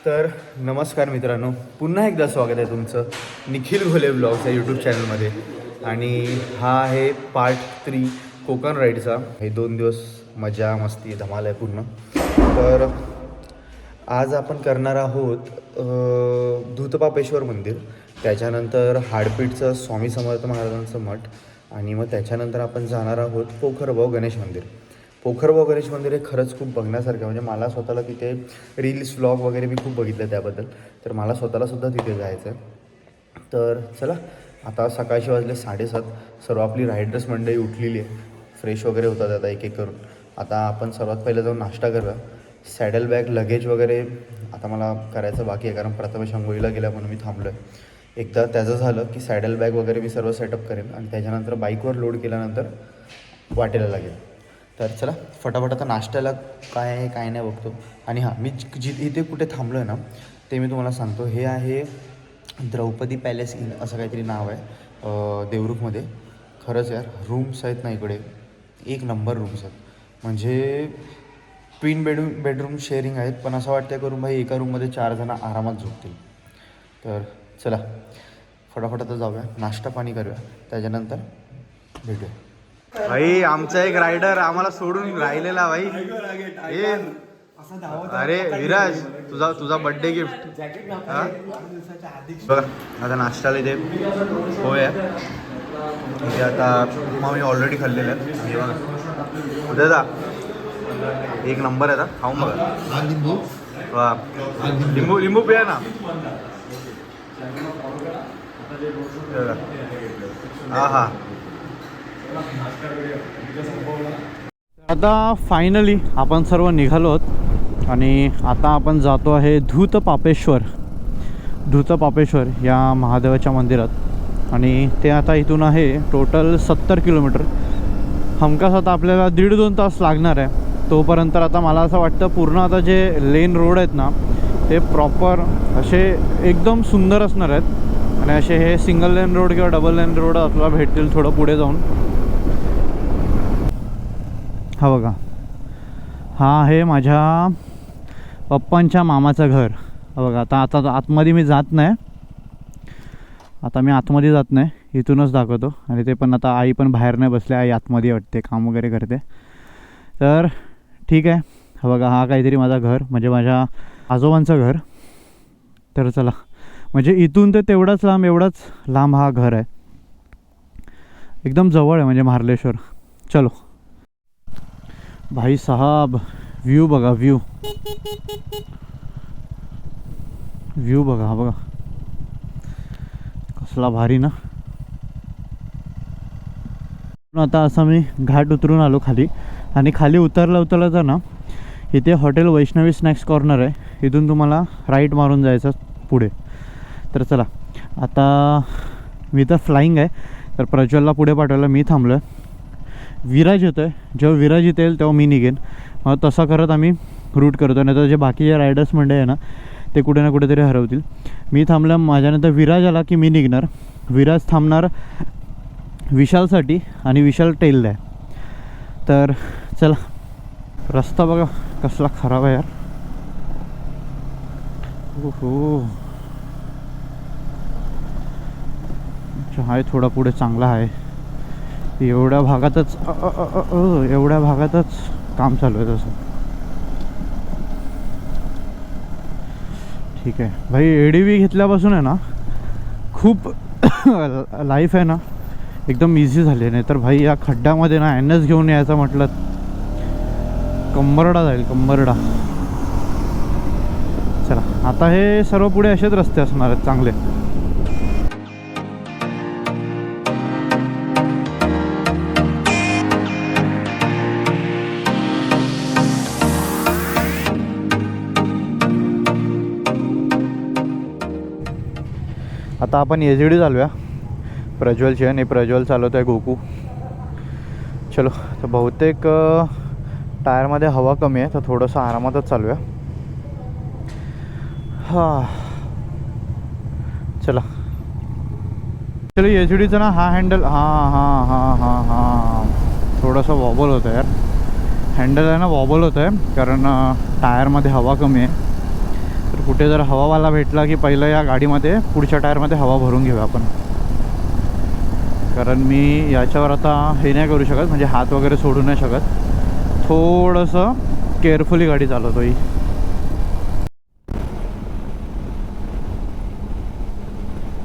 तर नमस्कार मित्रांनो, पुन्हा एकदा स्वागत आहे तुमचं निखिल घोले ब्लॉग्स या यूट्यूब चॅनलमध्ये. आणि हा आहे पार्ट 3 कोकण राईडचा. हे 2 दिवस मजा मस्ती धमाल आहे पूर्ण. तर आज आपण करणार आहोत धूतपापेश्वर मंदिर, त्याच्यानंतर हाडपीठचं स्वामी समर्थ महाराजांचं मठ, आणि मग त्याच्यानंतर आपण जाणार आहोत पोखरबाव गणेश मंदिर. पोखरबाव गणेश मंदिर हे खरंच खूप बघण्यासारखं, म्हणजे मला स्वतःला तिथे रील्स व्लॉग वगैरे मी खूप बघितलं त्याबद्दल, तर मला स्वतःलासुद्धा तिथे जायचं आहे. तर चला, आता सकाळचे वाजले 7:30. सर्व आपली रायडर्स मंडळी उठलेली आहे, फ्रेश वगैरे होतात आता एक एक करून. आता आपण सर्वात पहिलं जाऊन नाश्ता करूया. सॅडल बॅग लगेज वगैरे आता मला करायचं बाकी आहे, कारण प्रथमेश अंघोळीला गेला म्हणून मी थांबलो आहे. एकदा त्याचं झालं की सॅडल बॅग वगैरे मी सर्व सेटअप करेन, आणि त्याच्यानंतर बाईकवर लोड केल्यानंतर वाटेला लागेल. तर चला फटाफट आता नाश्त्याला काय आहे काय नाही बघतो. आणि हां, मी इथे कुठे थांबलो आहे ना ते मी तुम्हाला सांगतो. हे आहे द्रौपदी पॅलेस इन असं काहीतरी नाव आहे देवरुखमध्ये. खरंच यार, रूम्स आहेत ना इकडे, एक नंबर रूम्स आहेत. म्हणजे ट्विन बेडरूम शेअरिंग आहेत, पण असं वाटतं करून भाई एका रूममध्ये 4 जण आरामात झोपतील. तर चला फटाफट आता जाऊया, नाश्ता पाणी करूया, त्याच्यानंतर भेटूया. भाई आमचा एक रायडर आम्हाला सोडून राहिलेला भाई. ए अरे विराज, तुझा बर्थडे गिफ्ट. बघा आता नाश्त्याला इथे होय इथे आता मग मी ऑलरेडी खाल्लेलं आहे. बघा उद्या एक नंबर आहे. आता खाऊन बघा. लिंबू लिंबू पिया ना. हा हा. आता फायनली आपण सर्व निघालो आहोत आणि आता आपण जातो आहे धूतपापेश्वर या महादेवाच्या मंदिरात. आणि ते आता इथून आहे टोटल 70 किलोमीटर. हमखास आता आपल्याला 1.5-2 तास लागणार आहे. तोपर्यंत आता मला असं वाटतं पूर्ण आता जे लेन रोड आहेत ना ते प्रॉपर असे एकदम सुंदर असणार आहेत. आणि असे हे सिंगल लेन रोड किंवा डबल लेन रोड आपल्याला भेटतील थोडं पुढे जाऊन. हा बघा, हा आहे माझ्या पप्पांच्या मामाचं घर. हा बघा, आता आतमध्ये मी जात नाही. इथूनच दाखवतो. आणि ते पण आता आई पण बाहेर नाही बसले, आई आतमध्ये वाटते काम वगैरे करते. तर ठीक आहे. हा बघा, हा काहीतरी माझा घर, म्हणजे माझ्या आजोबांचं घर. तर चला, म्हणजे इथून ते एवढाच लांब हा घर आहे. एकदम जवळ आहे म्हणजे मार्लेश्वर. चलो भाई साहब, व्यू बघा, व्यू बघा. हा बघा कसला भारी ना. आता असं मी घाट उतरून आलो खाली. आणि खाली उतरला ना इथे हॉटेल वैष्णवी स्नॅक्स कॉर्नर आहे. इथून तुम्हाला राईट मारून जायचं पुढे. तर चला, आता मी तर फ्लाईंग आहे, तर प्रज्वलला पुढे पाठवायला मी थांबलो आहे. विराज येतो आहे, जेव्हा विराज येईल तेव्हा मी निघेन. मग तसा करत आम्ही रूट करतो. नाही तर जे बाकीचे रायडर्स मंडळी आहे ना ते कुठे ना कुठेतरी हरवतील. मी थांबल्या, माझ्यानंतर विराज आला की मी निघणार. विराज थांबणार विशालसाठी, आणि विशाल टेलला आहे. तर चला, रस्ता बघा कसला खराब आहे यार. हो आहे, थोडा पुढे चांगला आहे. एवढ्या भागातच काम चालू आहे तसं. ठीक आहे भाई, ADV घेतल्यापासून आहे ना खूप लाईफ आहे ना एकदम इझी झाली आहे. नाही तर भाई या खड्ड्यामध्ये ना NS घेऊन यायचं म्हटलं कंबरडा जाईल, कंबरडा. चला, आता हे सर्व पुढे असेच रस्ते असणार आहेत चांगले. आता आपण SGD चालूया प्रज्वलची, आणि प्रज्वल चालवतो आहे गोकू. चलो, तर बहुतेक टायरमध्ये हवा कमी आहे, तर थोडंसं आरामातच चालूया. हां चला. चलो SGDचा ना हा हँडल हां थोडंसं वॉबल होतं यार. हँडल आहे ना वॉबल होतं आहे, कारण टायरमध्ये हवा कमी आहे. तर कुठे जर हवावाला भेटला की पहिलं या गाडीमध्ये पुढच्या टायरमध्ये हवा भरून घेऊया आपण, कारण मी याच्यावर आता हे नाही करू शकत, म्हणजे हात वगैरे सोडू नाही शकत. थोडंसं केअरफुली गाडी चालवतो ही.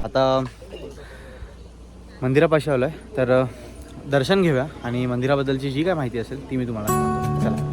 आता मंदिरापाशी आलो आहे, तर दर्शन घेऊया आणि मंदिराबद्दलची जी काय माहिती असेल ती मी तुम्हाला सांगतो. चला.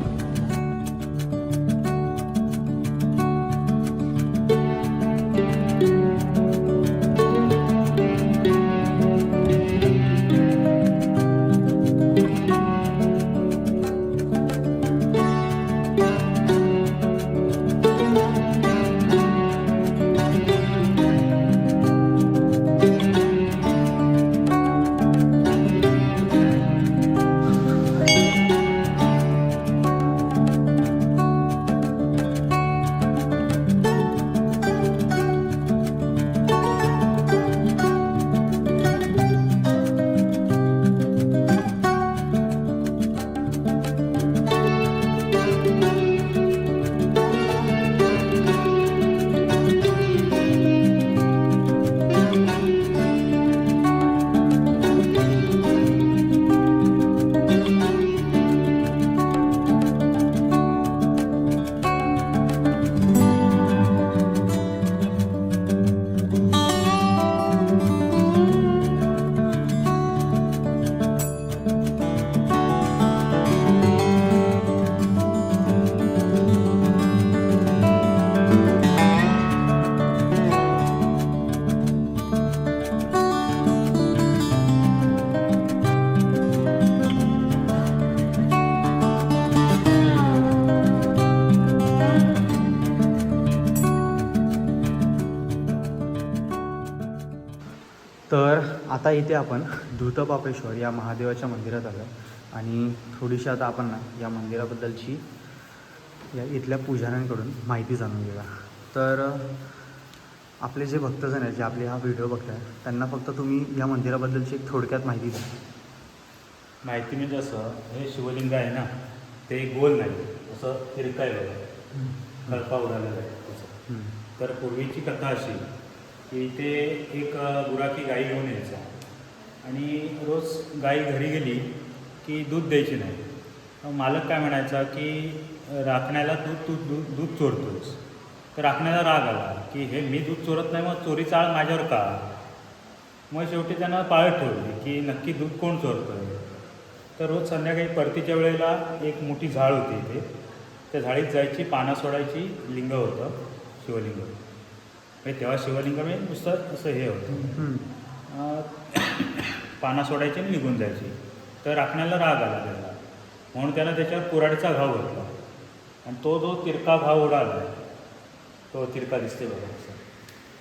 तर आता इथे आपण धूतपापेश्वर या महादेवाच्या मंदिरात आलो आणि थोडीशी आता आपण ना या मंदिराबद्दलची या इथल्या पुजाऱ्यांकडून माहिती जाणून घेऊया. तर आपले जे भक्तजन आहेत, जे आपले हा व्हिडिओ बघताय, त्यांना फक्त तुम्ही या मंदिराबद्दलची एक थोडक्यात माहिती द्या. माहिती म्हणजे असं, हे शिवलिंग आहे ना, ते गोल नाही, असं तिरका आहे बघा, कल्पा उडालेला आहे त्याचं. तर पूर्वीची कथा अशी की ते एक गुराखी गाई घेऊन यायचा आणि रोज गाई घरी गेली की दूध द्यायची नाही. मग मालक काय म्हणायचा की राखण्याला दूध चोरतोस. तर राखण्याला राग आला की हे मी दूध चोरत नाही, मग चोरी चाळ माझ्यावर का. मग शेवटी त्यांना पाळत ठेवली की नक्की दूध कोण चोरतोय. तर रोज संध्याकाळी परतीच्या वेळेला एक मोठी झाड होती इथे, त्या झाडीत जायची, पानं सोडायची, लिंग होतं शिवलिंग. म्हणजे तेव्हा शिवलिंग म्हणजे नुसतं असं हे होतं, पानं सोडायची आणि निघून जायची. तर राखण्याला राग आला त्याला, म्हणून त्यानं त्याच्यावर कुऱ्हाडीचा घाव घातला आणि तो जो तिरका घाव उडाला, तो तिरका दिसते बघा असं.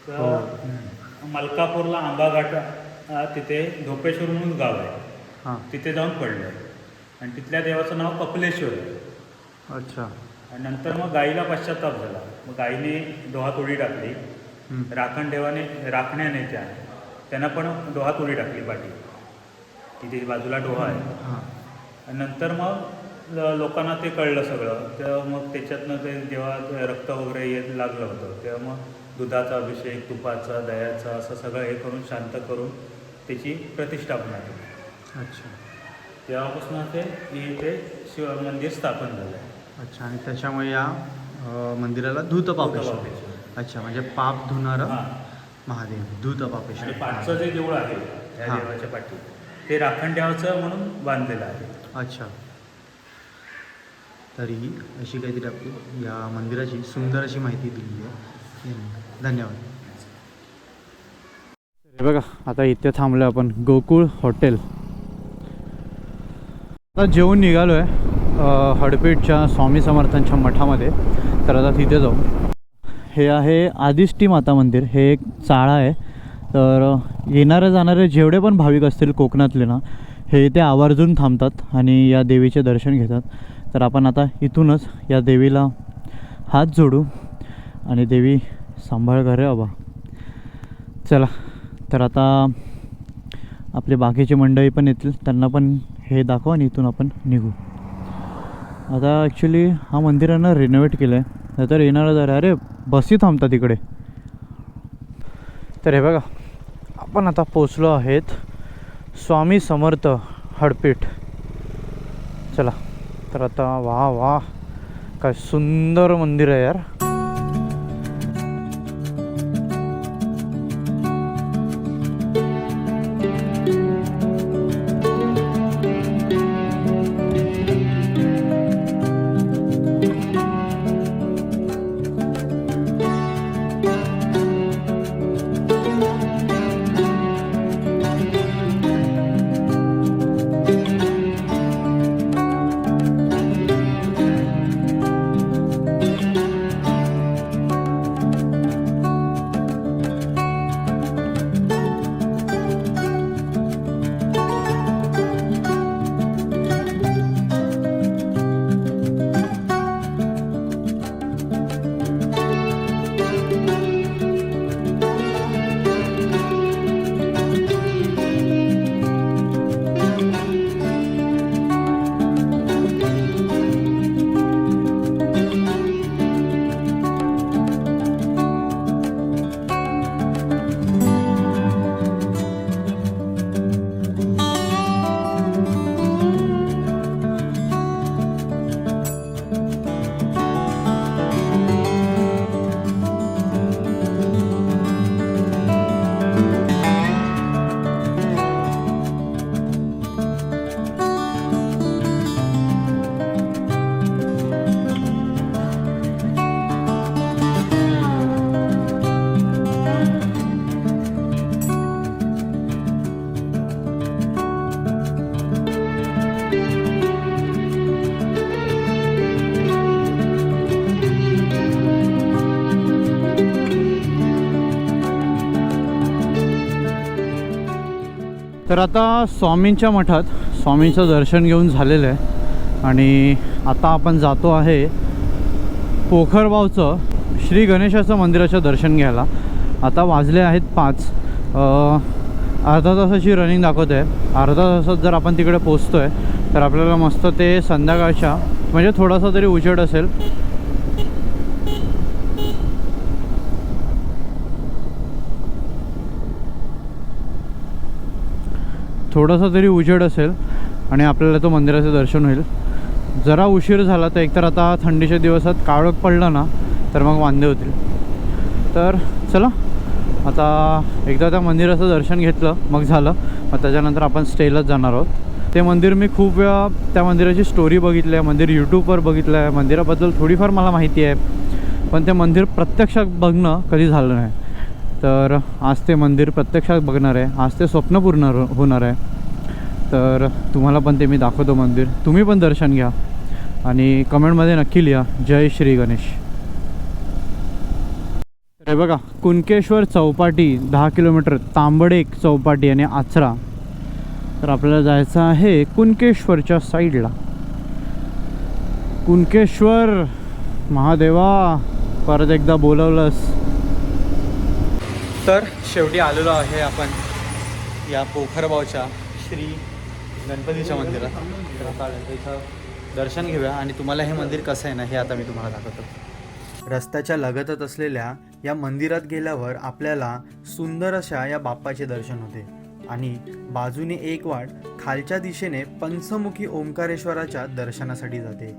तर मलकापूरला आंबा घाट तिथे धोपेश्वर म्हणून गाव आहे, तिथे जाऊन पडलं आणि तिथल्या देवाचं नाव कपिलेश्वर आहे. अच्छा. आणि नंतर मग गाईला पश्चाताप झाला, मग गाईने डोहात उडी टाकली. राखण्याने त्यांना पण डोहात उडी टाकली पाठी, तिथे बाजूला डोहा आहे. आणि नंतर मग लोकांना ते कळलं सगळं, तेव्हा मग त्याच्यातनं ते जेव्हा रक्त वगैरे येत लागलं होतं, तेव्हा मग दुधाचा अभिषेक, तुपाचा, दह्याचा, असं सगळं हे करून शांत करून त्याची प्रतिष्ठापना केली. अच्छा. तेव्हापासून ते इथे शिव मंदिर स्थापन झालं आहे. अच्छा. आणि त्याच्यामुळे या मंदिराला धूतपापेश्वर. अच्छा, म्हणजे पाप धुणारं महादेव, धूतपापेश्वर. आणि पाठचं जे देऊळ आहे त्या देवाच्या पाठी, ते राखण देवाचं म्हणून बांधलेलं आहे. अच्छा. तरीही अशी काहीतरी आपली या मंदिराची सुंदर अशी माहिती दिलेली आहे. धन्यवाद. हे बघा, आता इथे थांबलो आपण गोकुळ हॉटेल. आता जेवून निघालो आहे हडपीटच्या स्वामी समर्थांच्या मठामध्ये, तर आता तिथे जाऊ. हे आहे आदिष्टी माता मंदिर, हे एक चाळा आहे. तर येणारे जाणारे जेवढे पण भाविक असतील कोकणातले ना, हे इथे आवर्जून थांबतात आणि या देवीचे दर्शन घेतात. तर आपण आता इथूनच या देवीला हात जोडू आणि देवी सांभाळ करे बाबा. चला, तर आता आपले बाकीचे मंडळी पण येतील, त्यांना पण हे दाखव आणि इथून आपण निघू. आता ॲक्च्युली हा मंदिरानं रिनोव्हेट केलं आहे, तर येणारा जरा अरे बसही थांबतात तिकडे. तर हे बघा, आपण आता पोचलो आहेत स्वामी समर्थ हडपीठ. चला, तर आता वा वा काय सुंदर मंदिर आहे यार. तर आता स्वामींच्या मठात स्वामींचं दर्शन घेऊन झालेलं आहे आणि आता आपण जातो आहे पोखरबावचं श्री गणेशाचं मंदिराचं दर्शन घ्यायला. आता वाजले आहेत 5. अर्धा तासाची रनिंग दाखवत आहे. अर्धा तासात जर आपण तिकडे पोचतो आहे तर आपल्याला मस्त ते संध्याकाळच्या म्हणजे थोडासा तरी उजेड असेल आणि आपल्याला तो मंदिराचं दर्शन होईल. जरा उशीर झाला तर एकतर आता थंडीच्या दिवसात काळोख पडलं ना तर मग वांदे होतील. तर चला, आता एकदा त्या मंदिराचं दर्शन घेतलं मग झालं. मग त्याच्यानंतर आपण स्टेलाच जाणार आहोत. ते मंदिर मी खूप वेळा त्या मंदिराची स्टोरी बघितली आहे, मंदिर यूट्यूबवर बघितलं आहे, मंदिराबद्दल थोडीफार मला माहिती आहे, पण ते मंदिर प्रत्यक्षात बघणं कधी झालं नाही. तर आज ते मंदिर प्रत्यक्षात बघणार आहे, आज ते स्वप्न पूर्ण होणार आहे. तर तुम्हाला पण ते मी दाखवतो मंदिर. तुम्ही पण दर्शन घ्या आणि कमेंटमध्ये नक्की लिहा जय श्री गणेश. तर हे बघा, कुणकेश्वर चौपाटी 10 किलोमीटर, तांबडेक चौपाटी आणि आचरा. तर आपल्याला जायचं आहे कुणकेश्वरच्या साईडला. कुणकेश्वर महादेवा, परत एकदा बोलवलंस. तर शेवटी आलेलो आहे आपण या पोखरबावच्या श्री गणपतीच्या मंदिरात. तर आता गणपतीचं दर्शन घेऊया आणि तुम्हाला हे मंदिर कसं आहे ना हे आता मी तुम्हाला दाखवतो. रस्त्याच्या लगतच असलेल्या या मंदिरात गेल्यावर आपल्याला सुंदर अशा या बाप्पाचे दर्शन होते आणि बाजूने एक वाट खालच्या दिशेने पंचमुखी ओंकारेश्वराच्या दर्शनासाठी जाते.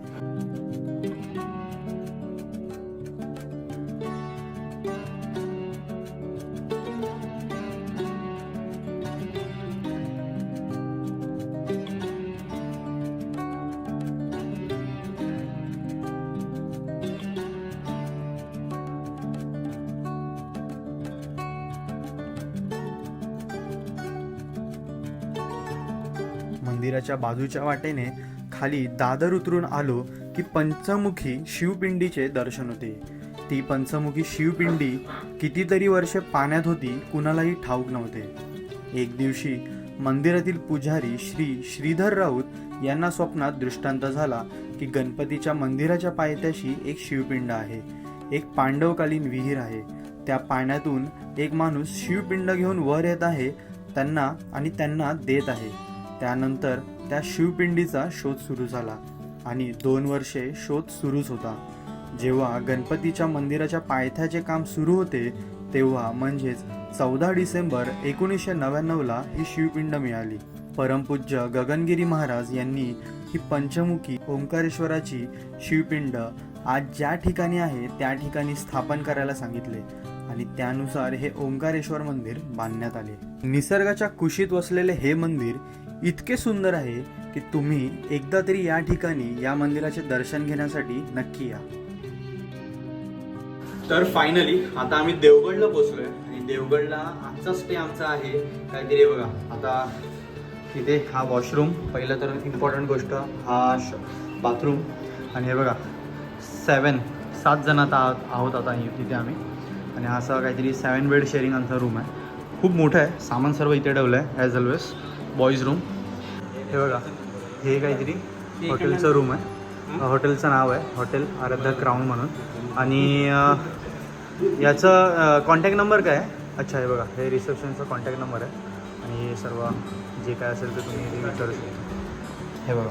मंदिराच्या बाजूच्या वाटेने खाली दादर उतरून आलो की पंचमुखी शिवपिंडीचे दर्शन होते. ती पंचमुखी शिवपिंडी कितीतरी वर्षे पाण्यात होती, कुणालाही ठाऊक नव्हते. एक दिवशी मंदिरातील पुजारी श्री श्रीधर राऊत यांना स्वप्नात दृष्टांत झाला की गणपतीच्या मंदिराच्या पायथ्याशी एक शिवपिंड आहे, एक पांडवकालीन विहीर आहे. त्या पाण्यातून एक माणूस शिवपिंड घेऊन वर येत आहे, त्यांना देत आहे. त्यानंतर त्या शिवपिंडीचा शोध सुरू झाला आणि 2 वर्षे शोध सुरूच होता. जेव्हा गणपतीच्या मंदिराच्या पायथ्याचे काम सुरू होते तेव्हा म्हणजेच 14 डिसेंबर 1999ला ही शिवपिंड मिळाली. परमपूज्य गगनगिरी महाराज यांनी ही पंचमुखी ओंकारेश्वराची शिवपिंड आज ज्या ठिकाणी आहे त्या ठिकाणी स्थापन करायला सांगितले आणि त्यानुसार हे ओंकारेश्वर मंदिर बांधण्यात आले. निसर्गाच्या कुशीत वसलेले हे मंदिर इतके सुंदर आहे की तुम्ही एकदा तरी या ठिकाणी या मंदिराचे दर्शन घेण्यासाठी नक्की या. तर फायनली आता आम्ही देवगडला पोहोचलोय आणि देवगडला आजचा स्टे आमचा आहे काहीतरी बघा. आता इथे हा वॉशरूम, पहिलं तर इम्पॉर्टंट गोष्ट हा बाथरूम आणि हे बघा 7 जण आता आहोत आता इथे आम्ही. आणि हा असा काहीतरी 7 बेड शेअरिंग आमचा रूम आहे. खूप मोठं आहे, सामान सर्व इथे ठेवलं आहे ॲज ऑलवेज. बॉईज रूम हे बघा, हे काहीतरी हॉटेलचं रूम आहे. हॉटेलचं नाव आहे हॉटेल आराध्या क्राऊन म्हणून. आणि याचं कॉन्टॅक्ट नंबर काय आहे? अच्छा हे बघा, हे रिसेप्शनचा कॉन्टॅक्ट नंबर आहे आणि हे सर्व जे काय असेल ते तुम्ही विचारू शकता. हे बघा